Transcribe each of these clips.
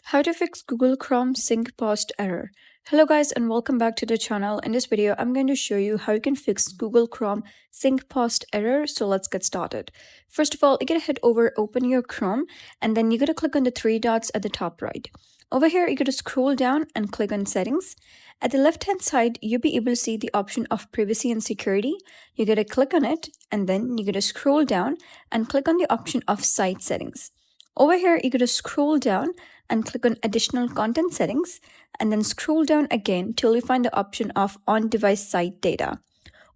How to fix Google Chrome sync post error. Hello guys and welcome back to the channel. In this video, I'm going to show you how you can fix Google Chrome sync post error. So let's get started. First of all, you gotta head over, open your Chrome, and then you gotta click on the three dots at the top right. Over here, you gotta scroll down and click on settings. At the left hand side, you'll be able to see the option of privacy and security. You gotta click on it and then you gotta scroll down and click on the option of site settings. Over here, you gotta scroll down and click on additional content settings and then scroll down again till you find the option of on-device site data.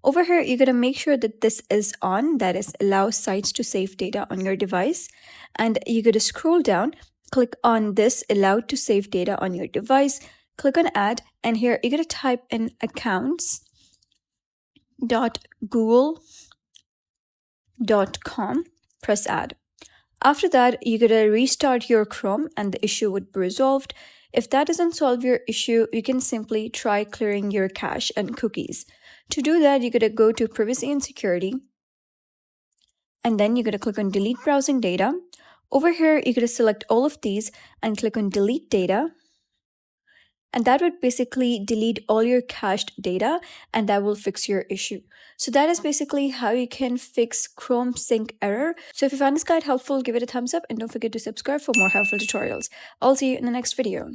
Over here, you're gonna make sure that this is on, that is allow sites to save data on your device. And you're gonna scroll down, click on this allow to save data on your device, click on add, and here you're gonna type in accounts.google.com, press add. After that, you gotta restart your Chrome and the issue would be resolved. If that doesn't solve your issue, you can simply try clearing your cache and cookies. To do that, you gotta go to privacy and security, and then you gotta click on delete browsing data. Over here, you gotta select all of these and click on delete data. And that would basically delete all your cached data and that will fix your issue. So that is basically how you can fix Chrome sync error. So if you found this guide helpful, give it a thumbs up and don't forget to subscribe for more helpful tutorials. I'll see you in the next video.